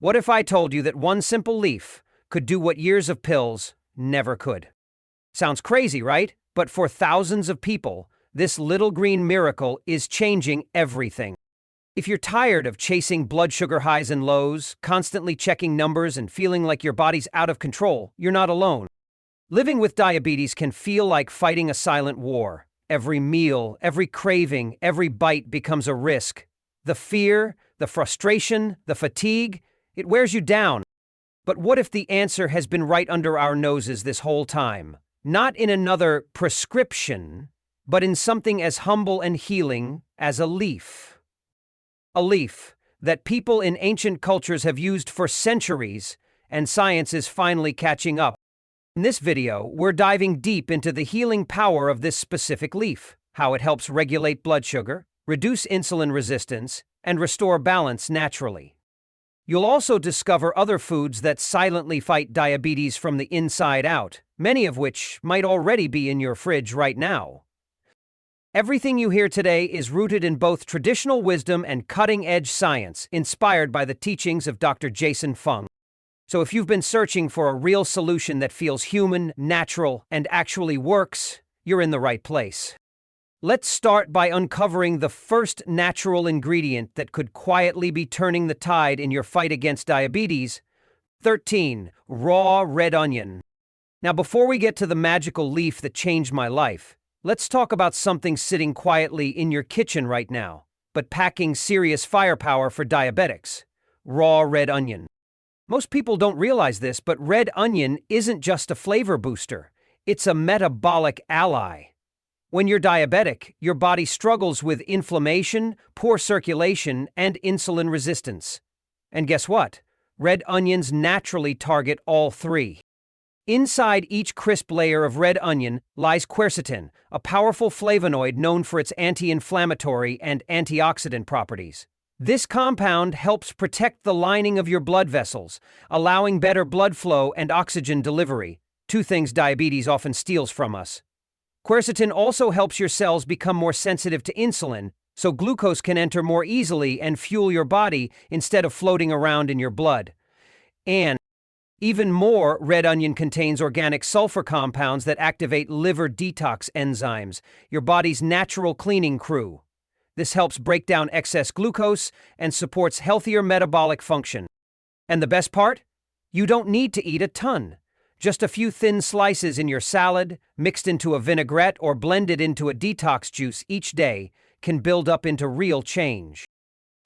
What if I told you that one simple leaf could do what years of pills never could? Sounds crazy, right? But for thousands of people, this little green miracle is changing everything. If you're tired of chasing blood sugar highs and lows, constantly checking numbers and feeling like your body's out of control, you're not alone. Living with diabetes can feel like fighting a silent war. Every meal, every craving, every bite becomes a risk. The fear, the frustration, the fatigue, it wears you down. But what if the answer has been right under our noses this whole time? Not in another prescription, but in something as humble and healing as a leaf. A leaf that people in ancient cultures have used for centuries, and science is finally catching up. In this video, we're diving deep into the healing power of this specific leaf, how it helps regulate blood sugar, reduce insulin resistance, and restore balance naturally. You'll also discover other foods that silently fight diabetes from the inside out, many of which might already be in your fridge right now. Everything you hear today is rooted in both traditional wisdom and cutting-edge science, inspired by the teachings of Dr. Jason Fung. So if you've been searching for a real solution that feels human, natural, and actually works, you're in the right place. Let's start by uncovering the first natural ingredient that could quietly be turning the tide in your fight against diabetes. 13. Raw red onion. Now, before we get to the magical leaf that changed my life, let's talk about something sitting quietly in your kitchen right now, but packing serious firepower for diabetics. Raw red onion. Most people don't realize this, but red onion isn't just a flavor booster. It's a metabolic ally. When you're diabetic, your body struggles with inflammation, poor circulation, and insulin resistance. And guess what? Red onions naturally target all three. Inside each crisp layer of red onion lies quercetin, a powerful flavonoid known for its anti-inflammatory and antioxidant properties. This compound helps protect the lining of your blood vessels, allowing better blood flow and oxygen delivery, two things diabetes often steals from us. Quercetin also helps your cells become more sensitive to insulin, so glucose can enter more easily and fuel your body instead of floating around in your blood. And even more, red onion contains organic sulfur compounds that activate liver detox enzymes, your body's natural cleaning crew. This helps break down excess glucose and supports healthier metabolic function. And the best part? You don't need to eat a ton. Just a few thin slices in your salad, mixed into a vinaigrette or blended into a detox juice each day, can build up into real change.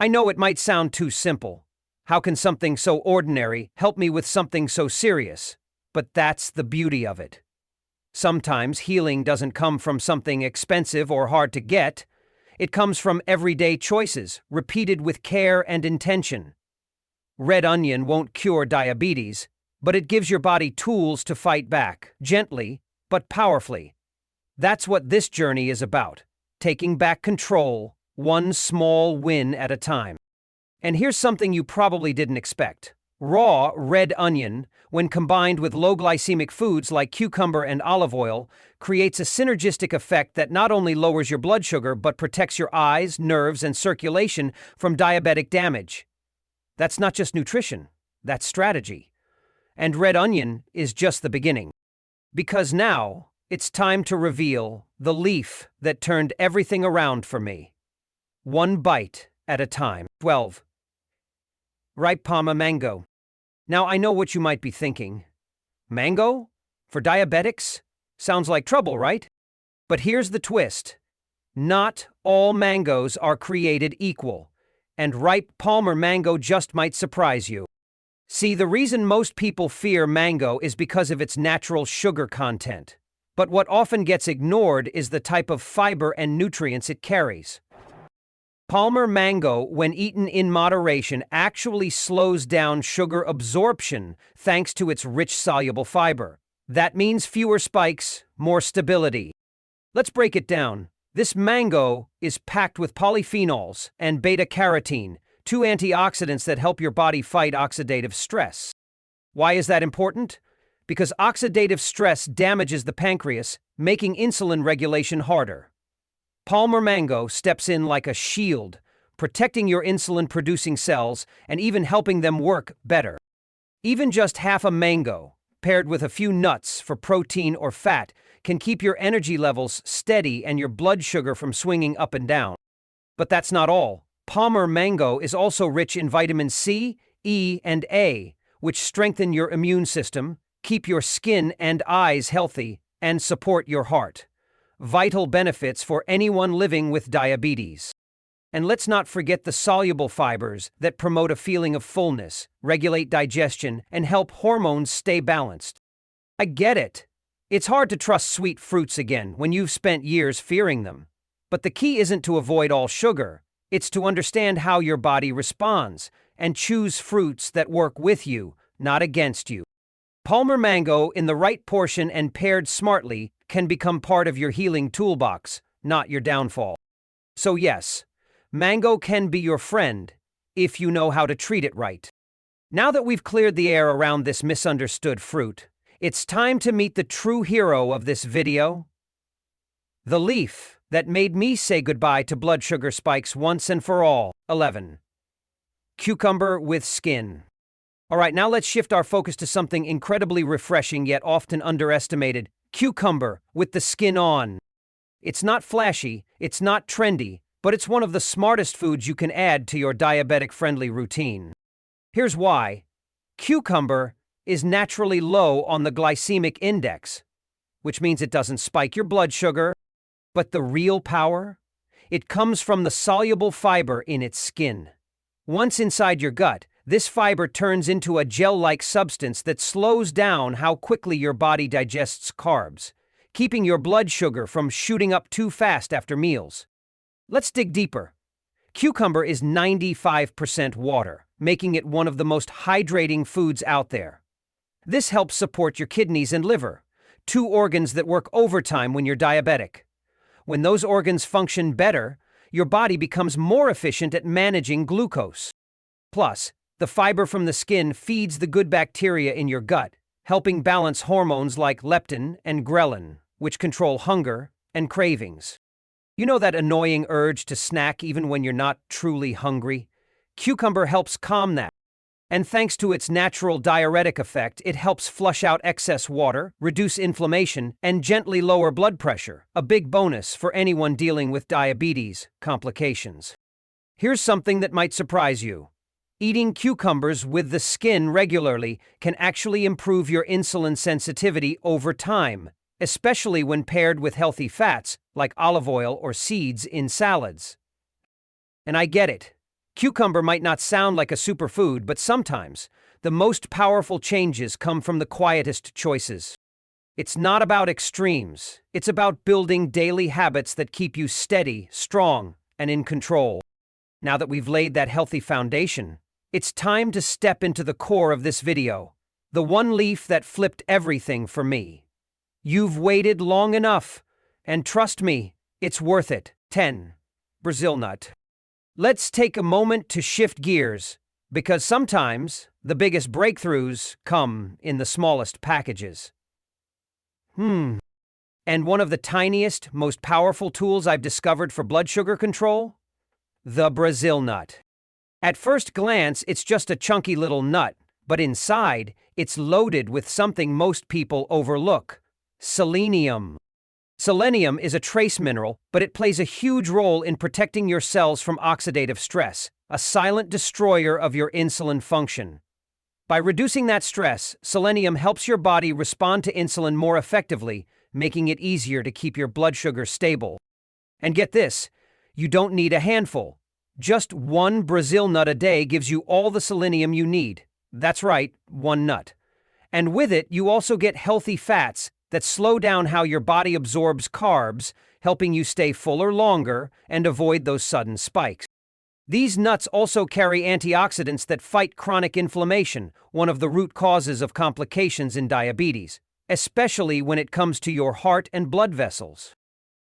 I know it might sound too simple. How can something so ordinary help me with something so serious? But that's the beauty of it. Sometimes healing doesn't come from something expensive or hard to get. It comes from everyday choices, repeated with care and intention. Red onion won't cure diabetes, but it gives your body tools to fight back, gently but powerfully. That's what this journey is about, taking back control, one small win at a time. And here's something you probably didn't expect. Raw red onion, when combined with low glycemic foods like cucumber and olive oil, creates a synergistic effect that not only lowers your blood sugar but protects your eyes, nerves, and circulation from diabetic damage. That's not just nutrition, that's strategy. And red onion is just the beginning. Because now, it's time to reveal the leaf that turned everything around for me. One bite at a time. 12. Ripe Palma mango. Now I know what you might be thinking. Mango? For diabetics? Sounds like trouble, right? But here's the twist. Not all mangoes are created equal, and ripe Palmer mango just might surprise you. See, the reason most people fear mango is because of its natural sugar content. But what often gets ignored is the type of fiber and nutrients it carries. Palmer mango, when eaten in moderation, actually slows down sugar absorption thanks to its rich soluble fiber. That means fewer spikes, more stability. Let's break it down. This mango is packed with polyphenols and beta-carotene, two antioxidants that help your body fight oxidative stress. Why is that important? Because oxidative stress damages the pancreas, making insulin regulation harder. Palmer mango steps in like a shield, protecting your insulin-producing cells and even helping them work better. Even just half a mango, paired with a few nuts for protein or fat, can keep your energy levels steady and your blood sugar from swinging up and down. But that's not all. Palmer mango is also rich in vitamin C, E, and A, which strengthen your immune system, keep your skin and eyes healthy, and support your heart. Vital benefits for anyone living with diabetes. And let's not forget the soluble fibers that promote a feeling of fullness, regulate digestion, and help hormones stay balanced. I get it. It's hard to trust sweet fruits again when you've spent years fearing them. But the key isn't to avoid all sugar, it's to understand how your body responds and choose fruits that work with you, not against you. Palmer mango, in the right portion and paired smartly, can become part of your healing toolbox, not your downfall. So yes, mango can be your friend if you know how to treat it right. Now that we've cleared the air around this misunderstood fruit, it's time to meet the true hero of this video. The leaf that made me say goodbye to blood sugar spikes once and for all. 11. Cucumber with skin. Alright, now let's shift our focus to something incredibly refreshing yet often underestimated. Cucumber with the skin on. It's not flashy, it's not trendy, but it's one of the smartest foods you can add to your diabetic-friendly routine. Here's why. Cucumber is naturally low on the glycemic index, which means it doesn't spike your blood sugar. But the real power? It comes from the soluble fiber in its skin. Once inside your gut, this fiber turns into a gel-like substance that slows down how quickly your body digests carbs, keeping your blood sugar from shooting up too fast after meals. Let's dig deeper. Cucumber is 95% water, making it one of the most hydrating foods out there. This helps support your kidneys and liver, two organs that work overtime when you're diabetic. When those organs function better, your body becomes more efficient at managing glucose. Plus, the fiber from the skin feeds the good bacteria in your gut, helping balance hormones like leptin and ghrelin, which control hunger and cravings. You know that annoying urge to snack even when you're not truly hungry? Cucumber helps calm that. And thanks to its natural diuretic effect, it helps flush out excess water, reduce inflammation, and gently lower blood pressure, a big bonus for anyone dealing with diabetes complications. Here's something that might surprise you. Eating cucumbers with the skin regularly can actually improve your insulin sensitivity over time, especially when paired with healthy fats like olive oil or seeds in salads. And I get it. Cucumber might not sound like a superfood, but sometimes the most powerful changes come from the quietest choices. It's not about extremes. It's about building daily habits that keep you steady, strong, and in control. Now that we've laid that healthy foundation, it's time to step into the core of this video, the one leaf that flipped everything for me. You've waited long enough, and trust me, it's worth it. 10. Brazil nut. Let's take a moment to shift gears, because sometimes the biggest breakthroughs come in the smallest packages. And one of the tiniest, most powerful tools I've discovered for blood sugar control? The Brazil nut. At first glance, it's just a chunky little nut, but inside, it's loaded with something most people overlook: selenium. Selenium is a trace mineral, but it plays a huge role in protecting your cells from oxidative stress, a silent destroyer of your insulin function. By reducing that stress, selenium helps your body respond to insulin more effectively, making it easier to keep your blood sugar stable. And get this, you don't need a handful. Just one Brazil nut a day gives you all the selenium you need. That's right, one nut. And with it, you also get healthy fats that slow down how your body absorbs carbs, helping you stay fuller longer and avoid those sudden spikes. These nuts also carry antioxidants that fight chronic inflammation, one of the root causes of complications in diabetes, especially when it comes to your heart and blood vessels.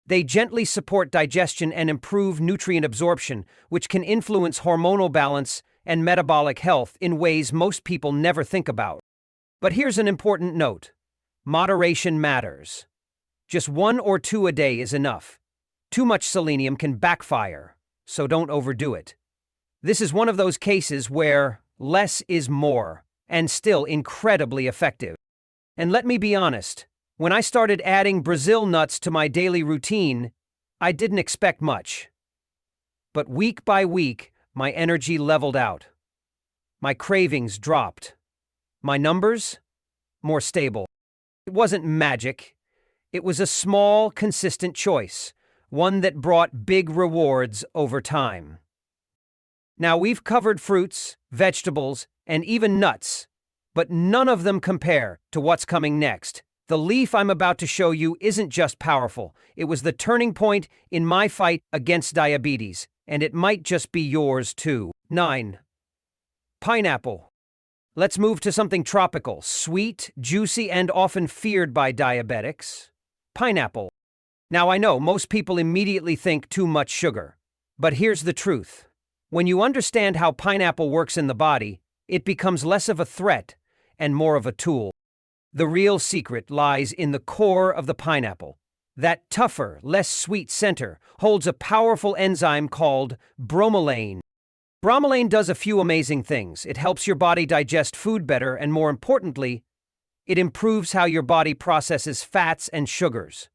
They gently support digestion and improve nutrient absorption, which can influence hormonal balance and metabolic health in ways most people never think about. But here's an important note. Moderation matters. Just 1 or 2 a day is enough. Too much selenium can backfire. so don't overdo it. This is one of those cases where less is more, and still incredibly effective. And let me be honest, when I started adding Brazil nuts to my daily routine, I didn't expect much. But week by week, my energy leveled out. My cravings dropped. My numbers? More stable. It wasn't magic. It was a small, consistent choice, one that brought big rewards over time. Now, we've covered fruits, vegetables, and even nuts, but none of them compare to what's coming next. The leaf I'm about to show you isn't just powerful. It was the turning point in my fight against diabetes, and it might just be yours too. 9. Pineapple. Let's move to something tropical, sweet, juicy, and often feared by diabetics. Pineapple. Now, I know most people immediately think too much sugar, but here's the truth. When you understand how pineapple works in the body, it becomes less of a threat and more of a tool. The real secret lies in the core of the pineapple. That tougher, less sweet center holds a powerful enzyme called bromelain. Bromelain does a few amazing things. It helps your body digest food better, and more importantly, it improves how your body processes fats and sugars.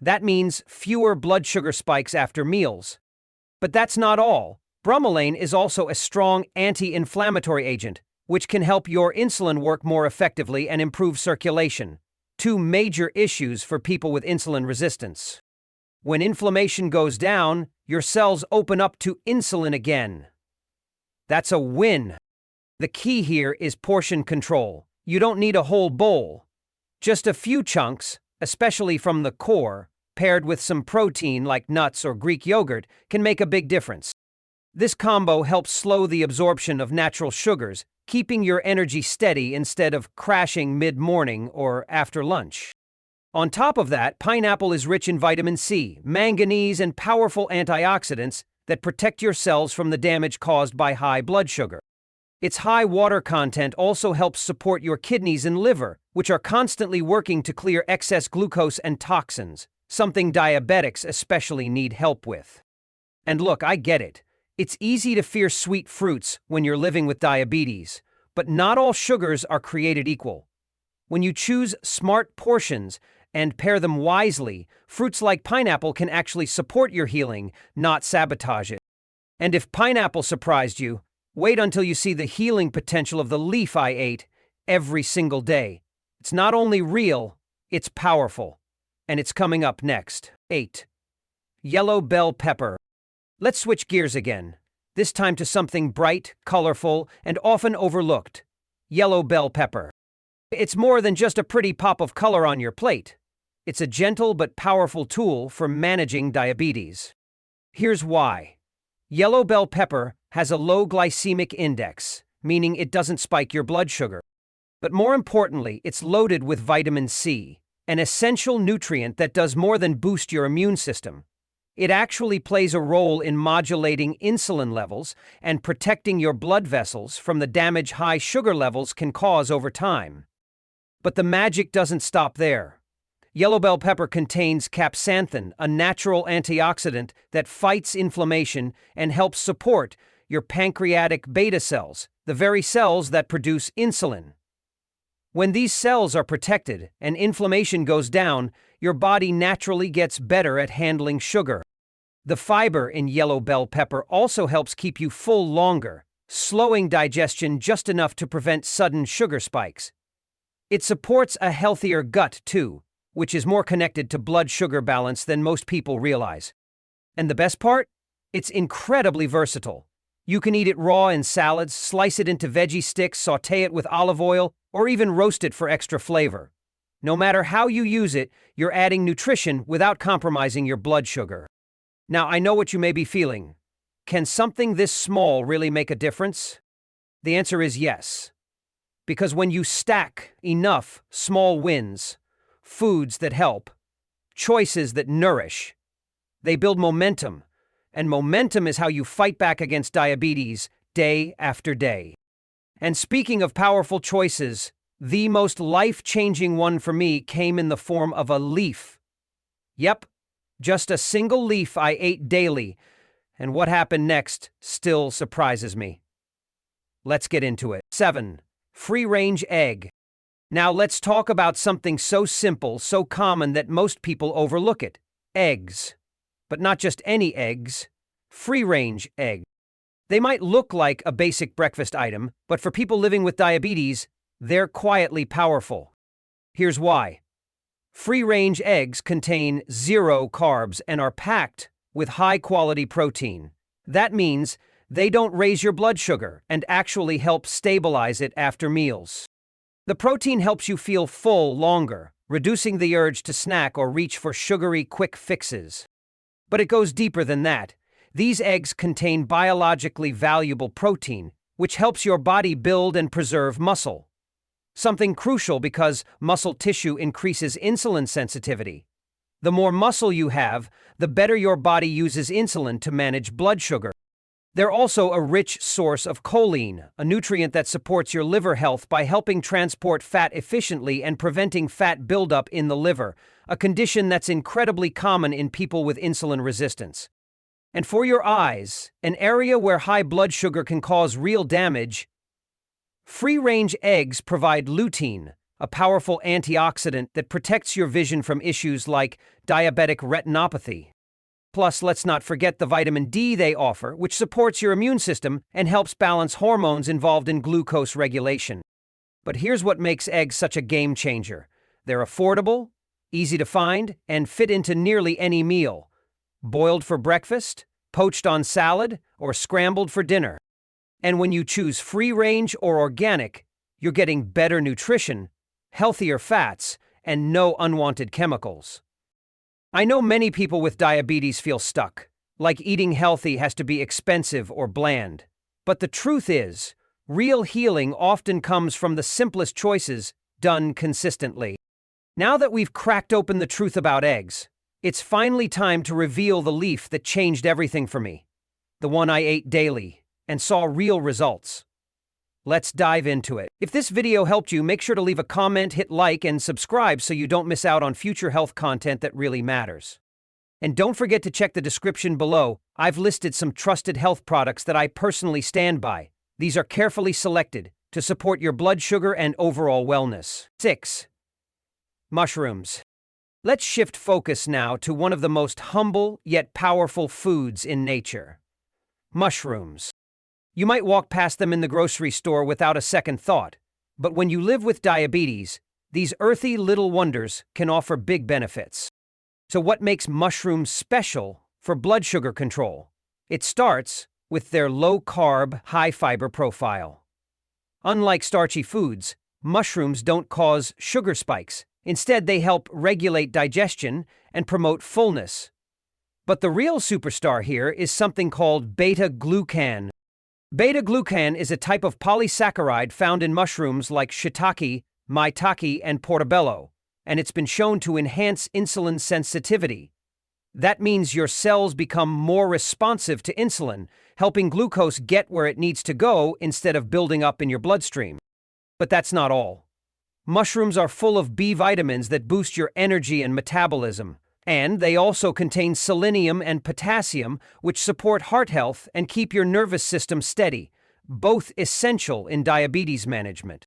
That means fewer blood sugar spikes after meals. But that's not all. Bromelain is also a strong anti-inflammatory agent, which can help your insulin work more effectively and improve circulation. Two major issues for people with insulin resistance. When inflammation goes down, your cells open up to insulin again. That's a win. The key here is portion control. You don't need a whole bowl. Just a few chunks, especially from the core, paired with some protein like nuts or Greek yogurt, can make a big difference. This combo helps slow the absorption of natural sugars, keeping your energy steady instead of crashing mid-morning or after lunch. On top of that, pineapple is rich in vitamin C, manganese, and powerful antioxidants that protect your cells from the damage caused by high blood sugar. Its high water content also helps support your kidneys and liver, which are constantly working to clear excess glucose and toxins, something diabetics especially need help with. And look, I get it. It's easy to fear sweet fruits when you're living with diabetes, but not all sugars are created equal. When you choose smart portions and pair them wisely, fruits like pineapple can actually support your healing, not sabotage it. And if pineapple surprised you, wait until you see the healing potential of the leaf I ate every single day. It's not only real, it's powerful. And it's coming up next. 8. Yellow bell pepper. Let's switch gears again, this time to something bright, colorful, and often overlooked. Yellow bell pepper. It's more than just a pretty pop of color on your plate. It's a gentle but powerful tool for managing diabetes. Here's why. Yellow bell pepper has a low glycemic index, meaning it doesn't spike your blood sugar. But more importantly, it's loaded with vitamin C, an essential nutrient that does more than boost your immune system. It actually plays a role in modulating insulin levels and protecting your blood vessels from the damage high sugar levels can cause over time. But the magic doesn't stop there. Yellow bell pepper contains capsanthin, a natural antioxidant that fights inflammation and helps support your pancreatic beta cells, the very cells that produce insulin. When these cells are protected and inflammation goes down, your body naturally gets better at handling sugar. The fiber in yellow bell pepper also helps keep you full longer, slowing digestion just enough to prevent sudden sugar spikes. It supports a healthier gut, too, which is more connected to blood sugar balance than most people realize. And the best part? It's incredibly versatile. You can eat it raw in salads, slice it into veggie sticks, saute it with olive oil, or even roast it for extra flavor. No matter how you use it, you're adding nutrition without compromising your blood sugar. Now, I know what you may be feeling. Can something this small really make a difference? The answer is yes. Because when you stack enough small wins, foods that help, choices that nourish, they build momentum. And momentum is how you fight back against diabetes day after day. And speaking of powerful choices, the most life-changing one for me came in the form of a leaf. Yep, just a single leaf I ate daily, and what happened next still surprises me. Let's get into it. 7. Free-range egg. Now let's talk about something so simple, so common that most people overlook it. Eggs. But not just any eggs. Free-range eggs. They might look like a basic breakfast item, but for people living with diabetes, they're quietly powerful. Here's why. Free-range eggs contain 0 carbs and are packed with high-quality protein. That means they don't raise your blood sugar and actually help stabilize it after meals. The protein helps you feel full longer, reducing the urge to snack or reach for sugary quick fixes. But it goes deeper than that. These eggs contain biologically valuable protein, which helps your body build and preserve muscle. Something crucial because muscle tissue increases insulin sensitivity. The more muscle you have, the better your body uses insulin to manage blood sugar. They're also a rich source of choline, a nutrient that supports your liver health by helping transport fat efficiently and preventing fat buildup in the liver, a condition that's incredibly common in people with insulin resistance. And for your eyes, an area where high blood sugar can cause real damage, free-range eggs provide lutein, a powerful antioxidant that protects your vision from issues like diabetic retinopathy. Plus, let's not forget the vitamin D they offer, which supports your immune system and helps balance hormones involved in glucose regulation. But here's what makes eggs such a game changer. They're affordable, easy to find, and fit into nearly any meal. Boiled for breakfast, poached on salad, or scrambled for dinner. And when you choose free-range or organic, you're getting better nutrition, healthier fats, and no unwanted chemicals. I know many people with diabetes feel stuck, like eating healthy has to be expensive or bland. But the truth is, real healing often comes from the simplest choices done consistently. Now that we've cracked open the truth about eggs, it's finally time to reveal the leaf that changed everything for me. The one I ate daily and saw real results. Let's dive into it. If this video helped you, make sure to leave a comment, hit like, and subscribe so you don't miss out on future health content that really matters. And don't forget to check the description below. I've listed some trusted health products that I personally stand by. These are carefully selected to support your blood sugar and overall wellness. 6. Mushrooms. Let's shift focus now to one of the most humble yet powerful foods in nature. Mushrooms. You might walk past them in the grocery store without a second thought, but when you live with diabetes, these earthy little wonders can offer big benefits. So what makes mushrooms special for blood sugar control? It starts with their low-carb, high-fiber profile. Unlike starchy foods, mushrooms don't cause sugar spikes. Instead, they help regulate digestion and promote fullness. But the real superstar here is something called beta-glucan. Beta-glucan is a type of polysaccharide found in mushrooms like shiitake, maitake, and portobello, and it's been shown to enhance insulin sensitivity. That means your cells become more responsive to insulin, helping glucose get where it needs to go instead of building up in your bloodstream. But that's not all. Mushrooms are full of B vitamins that boost your energy and metabolism. And they also contain selenium and potassium, which support heart health and keep your nervous system steady, both essential in diabetes management.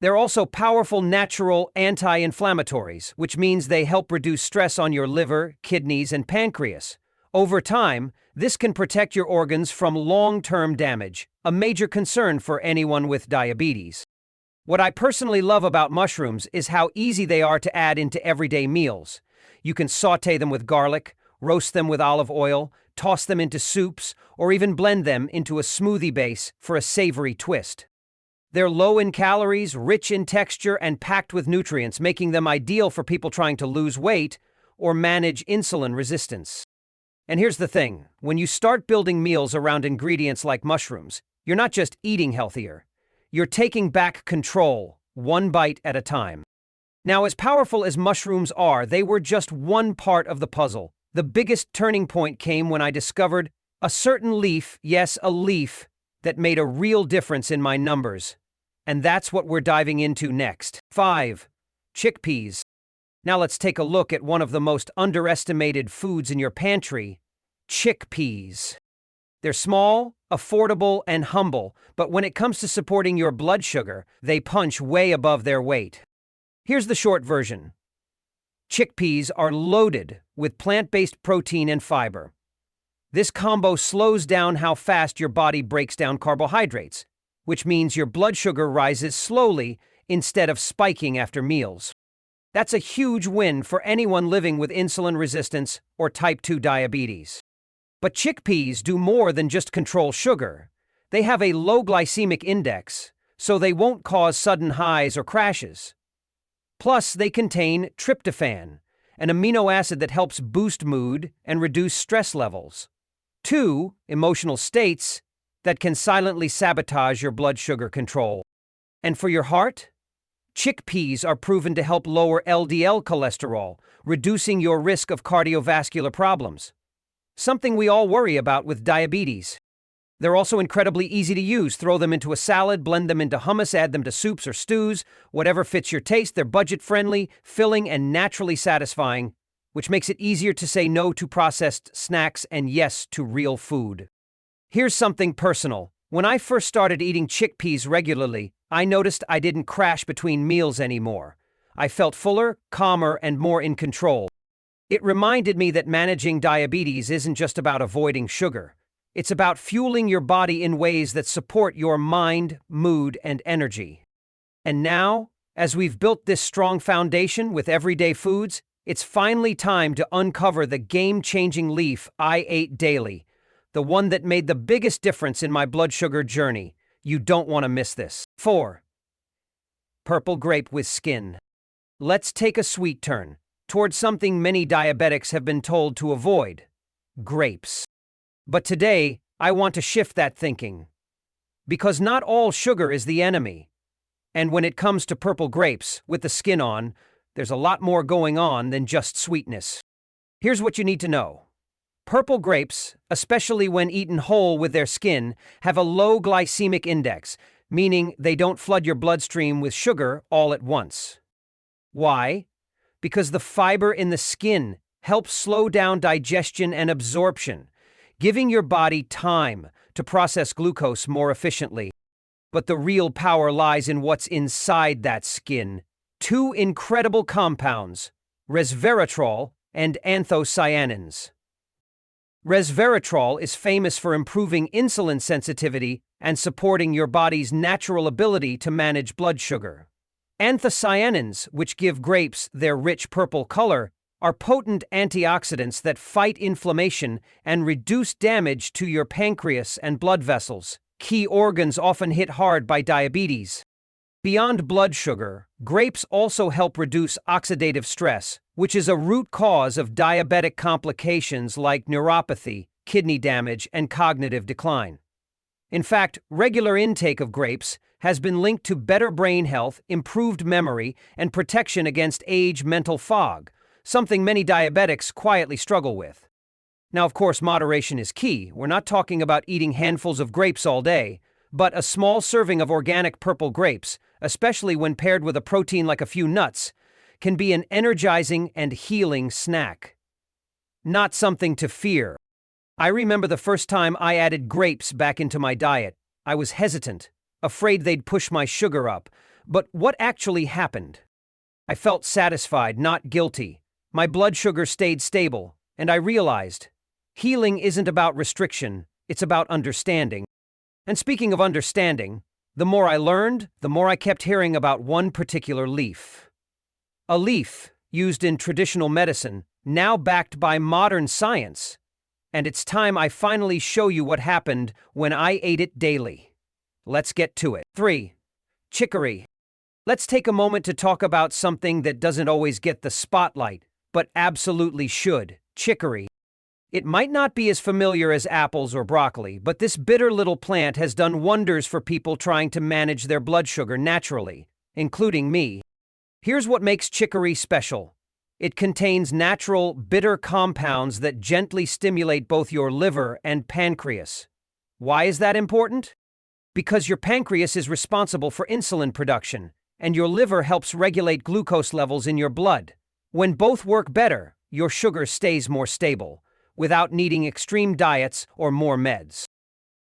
They're also powerful natural anti-inflammatories, which means they help reduce stress on your liver, kidneys, and pancreas. Over time, this can protect your organs from long-term damage, a major concern for anyone with diabetes. What I personally love about mushrooms is how easy they are to add into everyday meals. You can sauté them with garlic, roast them with olive oil, toss them into soups, or even blend them into a smoothie base for a savory twist. They're low in calories, rich in texture, and packed with nutrients, making them ideal for people trying to lose weight or manage insulin resistance. And here's the thing, when you start building meals around ingredients like mushrooms, you're not just eating healthier, you're taking back control, one bite at a time. Now, as powerful as mushrooms are, they were just one part of the puzzle. The biggest turning point came when I discovered a certain leaf, yes, a leaf, that made a real difference in my numbers. And that's what we're diving into next. 5. Chickpeas. Now let's take a look at one of the most underestimated foods in your pantry, chickpeas. They're small, affordable, and humble, but when it comes to supporting your blood sugar, they punch way above their weight. Here's the short version. Chickpeas are loaded with plant-based protein and fiber. This combo slows down how fast your body breaks down carbohydrates, which means your blood sugar rises slowly instead of spiking after meals. That's a huge win for anyone living with insulin resistance or type 2 diabetes. But chickpeas do more than just control sugar. They have a low glycemic index, so they won't cause sudden highs or crashes. Plus, they contain tryptophan, an amino acid that helps boost mood and reduce stress levels. 2 emotional states that can silently sabotage your blood sugar control. And for your heart, chickpeas are proven to help lower LDL cholesterol, reducing your risk of cardiovascular problems, something we all worry about with diabetes. They're also incredibly easy to use. Throw them into a salad, blend them into hummus, add them to soups or stews, whatever fits your taste. They're budget-friendly, filling, and naturally satisfying, which makes it easier to say no to processed snacks and yes to real food. Here's something personal. When I first started eating chickpeas regularly, I noticed I didn't crash between meals anymore. I felt fuller, calmer, and more in control. It reminded me that managing diabetes isn't just about avoiding sugar. It's about fueling your body in ways that support your mind, mood, and energy. And now, as we've built this strong foundation with everyday foods, it's finally time to uncover the game-changing leaf I ate daily, the one that made the biggest difference in my blood sugar journey. You don't want to miss this. 4. Purple grape with skin. Let's take a sweet turn towards something many diabetics have been told to avoid: grapes. But today, I want to shift that thinking. Because not all sugar is the enemy. And when it comes to purple grapes with the skin on, there's a lot more going on than just sweetness. Here's what you need to know. Purple grapes, especially when eaten whole with their skin, have a low glycemic index, meaning they don't flood your bloodstream with sugar all at once. Why? Because the fiber in the skin helps slow down digestion and absorption, giving your body time to process glucose more efficiently. But the real power lies in what's inside that skin. 2 incredible compounds: resveratrol and anthocyanins. Resveratrol is famous for improving insulin sensitivity and supporting your body's natural ability to manage blood sugar. Anthocyanins, which give grapes their rich purple color, are potent antioxidants that fight inflammation and reduce damage to your pancreas and blood vessels, key organs often hit hard by diabetes. Beyond blood sugar, grapes also help reduce oxidative stress, which is a root cause of diabetic complications like neuropathy, kidney damage, and cognitive decline. In fact, regular intake of grapes has been linked to better brain health, improved memory, and protection against age mental fog, something many diabetics quietly struggle with. Now, of course, moderation is key. We're not talking about eating handfuls of grapes all day, but a small serving of organic purple grapes, especially when paired with a protein like a few nuts, can be an energizing and healing snack. Not something to fear. I remember the first time I added grapes back into my diet. I was hesitant, afraid they'd push my sugar up. But what actually happened? I felt satisfied, not guilty. My blood sugar stayed stable, and I realized healing isn't about restriction, it's about understanding. And speaking of understanding, the more I learned, the more I kept hearing about one particular leaf. A leaf used in traditional medicine, now backed by modern science. And it's time I finally show you what happened when I ate it daily. Let's get to it. 3. Chicory. Let's take a moment to talk about something that doesn't always get the spotlight, but absolutely should: chicory. It might not be as familiar as apples or broccoli, but this bitter little plant has done wonders for people trying to manage their blood sugar naturally, including me. Here's what makes chicory special. It contains natural, bitter compounds that gently stimulate both your liver and pancreas. Why is that important? Because your pancreas is responsible for insulin production, and your liver helps regulate glucose levels in your blood. When both work better, your sugar stays more stable, without needing extreme diets or more meds.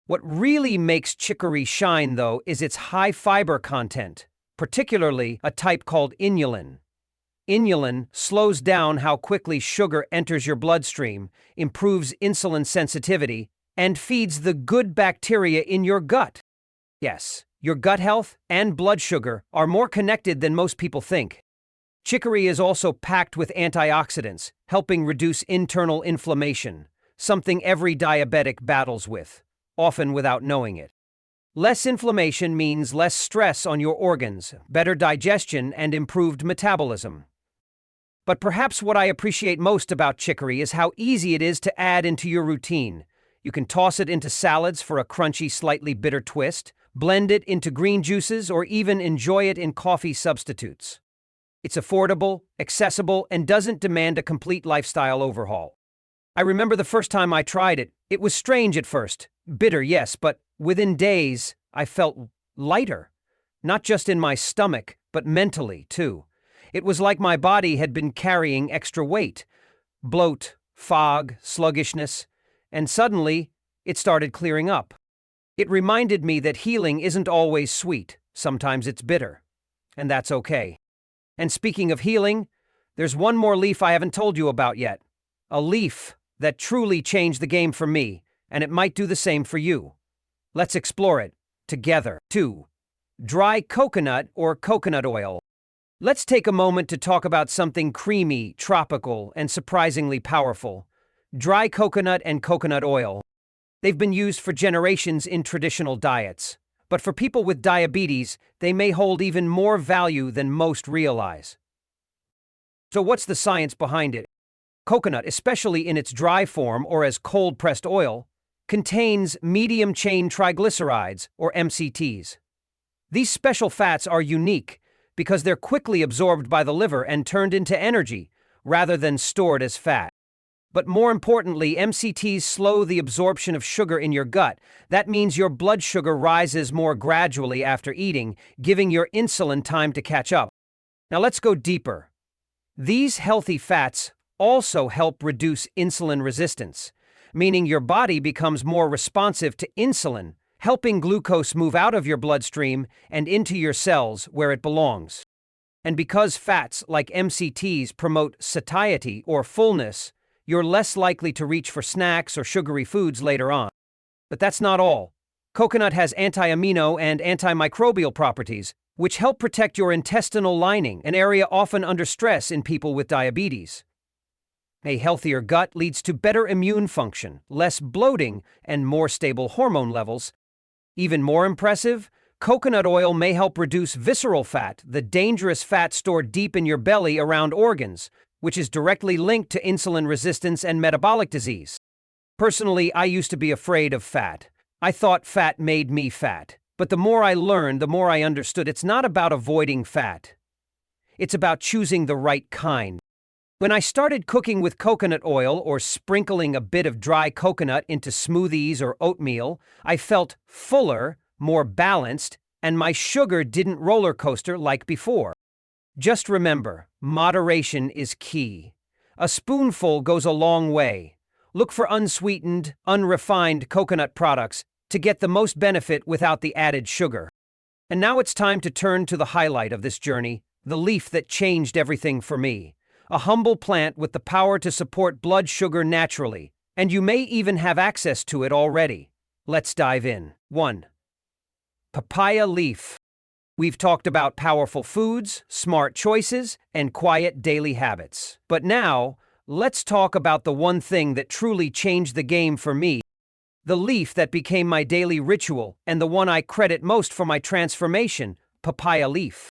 What really makes chicory shine, though, is its high fiber content, particularly a type called inulin. Inulin slows down how quickly sugar enters your bloodstream, improves insulin sensitivity, and feeds the good bacteria in your gut. Yes, your gut health and blood sugar are more connected than most people think. Chicory is also packed with antioxidants, helping reduce internal inflammation, something every diabetic battles with, often without knowing it. Less inflammation means less stress on your organs, better digestion, and improved metabolism. But perhaps what I appreciate most about chicory is how easy it is to add into your routine. You can toss it into salads for a crunchy, slightly bitter twist, blend it into green juices, or even enjoy it in coffee substitutes. It's affordable, accessible, and doesn't demand a complete lifestyle overhaul. I remember the first time I tried it. It was strange at first. Bitter, yes, but within days, I felt lighter. Not just in my stomach, but mentally, too. It was like my body had been carrying extra weight. Bloat, fog, sluggishness, and suddenly, it started clearing up. It reminded me that healing isn't always sweet. Sometimes it's bitter. And that's okay. And speaking of healing, there's one more leaf I haven't told you about yet. A leaf that truly changed the game for me, and it might do the same for you. Let's explore it together. 2. Dry coconut or coconut oil. Let's take a moment to talk about something creamy, tropical, and surprisingly powerful. Dry coconut and coconut oil. They've been used for generations in traditional diets. But for people with diabetes, they may hold even more value than most realize. So what's the science behind it? Coconut, especially in its dry form or as cold-pressed oil, contains medium-chain triglycerides, or MCTs. These special fats are unique because they're quickly absorbed by the liver and turned into energy, rather than stored as fat. But more importantly, MCTs slow the absorption of sugar in your gut. That means your blood sugar rises more gradually after eating, giving your insulin time to catch up. Now let's go deeper. These healthy fats also help reduce insulin resistance, meaning your body becomes more responsive to insulin, helping glucose move out of your bloodstream and into your cells where it belongs. And because fats like MCTs promote satiety or fullness, you're less likely to reach for snacks or sugary foods later on. But that's not all. Coconut has anti-amino and antimicrobial properties, which help protect your intestinal lining, an area often under stress in people with diabetes. A healthier gut leads to better immune function, less bloating, and more stable hormone levels. Even more impressive, coconut oil may help reduce visceral fat, the dangerous fat stored deep in your belly around organs, which is directly linked to insulin resistance and metabolic disease. Personally, I used to be afraid of fat. I thought fat made me fat. But the more I learned, the more I understood it's not about avoiding fat. It's about choosing the right kind. When I started cooking with coconut oil or sprinkling a bit of dry coconut into smoothies or oatmeal, I felt fuller, more balanced, and my sugar didn't roller coaster like before. Just remember, moderation is key. A spoonful goes a long way. Look for unsweetened, unrefined coconut products to get the most benefit without the added sugar. And now it's time to turn to the highlight of this journey, the leaf that changed everything for me. A humble plant with the power to support blood sugar naturally, and you may even have access to it already. Let's dive in. 1. Papaya leaf. We've talked about powerful foods, smart choices, and quiet daily habits. But now, let's talk about the one thing that truly changed the game for me. The leaf that became my daily ritual, and the one I credit most for my transformation, papaya leaf.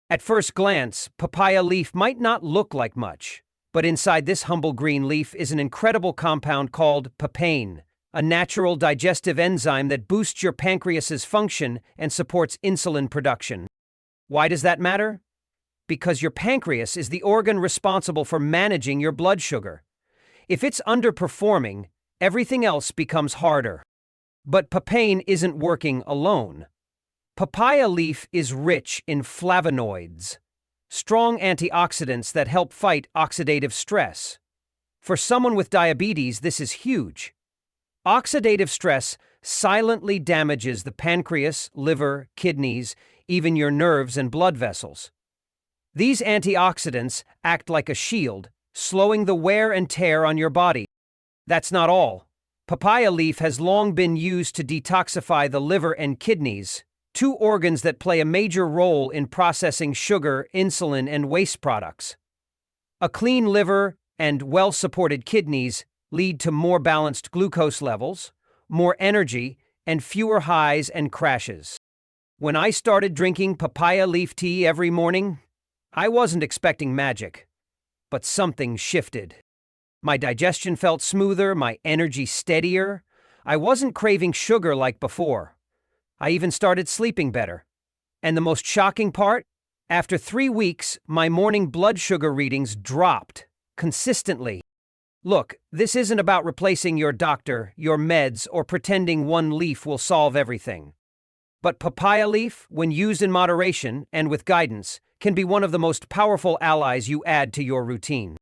At first glance, papaya leaf might not look like much, but inside this humble green leaf is an incredible compound called papain, a natural digestive enzyme that boosts your pancreas's function and supports insulin production. Why does that matter? Because your pancreas is the organ responsible for managing your blood sugar. If it's underperforming, everything else becomes harder. But papain isn't working alone. Papaya leaf is rich in flavonoids, strong antioxidants that help fight oxidative stress. For someone with diabetes, this is huge. Oxidative stress silently damages the pancreas, liver, kidneys, even your nerves and blood vessels. These antioxidants act like a shield, slowing the wear and tear on your body. That's not all. Papaya leaf has long been used to detoxify the liver and kidneys, two organs that play a major role in processing sugar, insulin, and waste products. A clean liver and well-supported kidneys lead to more balanced glucose levels, more energy, and fewer highs and crashes. When I started drinking papaya leaf tea every morning, I wasn't expecting magic, but something shifted. My digestion felt smoother, my energy steadier. I wasn't craving sugar like before. I even started sleeping better. And the most shocking part? After 3 weeks, my morning blood sugar readings dropped consistently. Look, this isn't about replacing your doctor, your meds, or pretending one leaf will solve everything. But papaya leaf, when used in moderation and with guidance, can be one of the most powerful allies you add to your routine.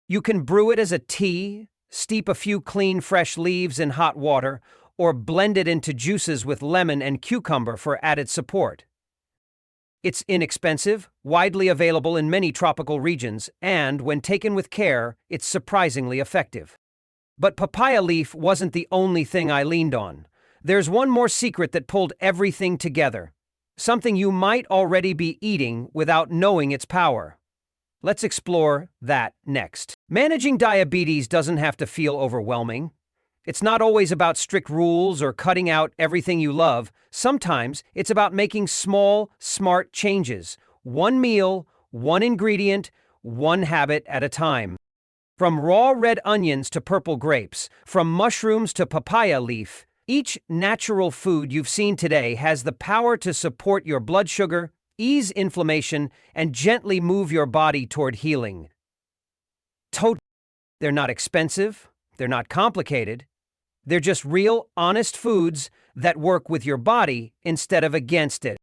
You can brew it as a tea, steep a few clean, fresh leaves in hot water, or blend it into juices with lemon and cucumber for added support. It's inexpensive, widely available in many tropical regions, and, when taken with care, it's surprisingly effective. But papaya leaf wasn't the only thing I leaned on. There's one more secret that pulled everything together. Something you might already be eating without knowing its power. Let's explore that next. Managing diabetes doesn't have to feel overwhelming. It's not always about strict rules or cutting out everything you love. Sometimes it's about making small, smart changes. One meal, one ingredient, one habit at a time. From raw red onions to purple grapes, from mushrooms to papaya leaf, each natural food you've seen today has the power to support your blood sugar, ease inflammation, and gently move your body toward healing. They're not expensive, they're not complicated. They're just real, honest foods that work with your body instead of against it.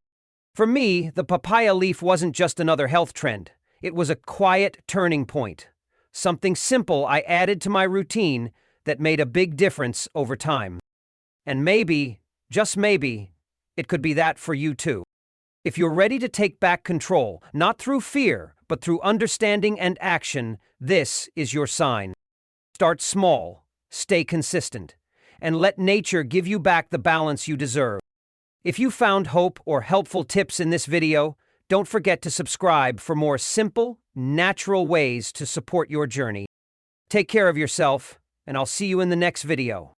For me, the papaya leaf wasn't just another health trend. It was a quiet turning point. Something simple I added to my routine that made a big difference over time. And maybe, just maybe, it could be that for you too. If you're ready to take back control, not through fear, but through understanding and action, this is your sign. Start small, stay consistent, and let nature give you back the balance you deserve. If you found hope or helpful tips in this video, don't forget to subscribe for more simple, natural ways to support your journey. Take care of yourself, and I'll see you in the next video.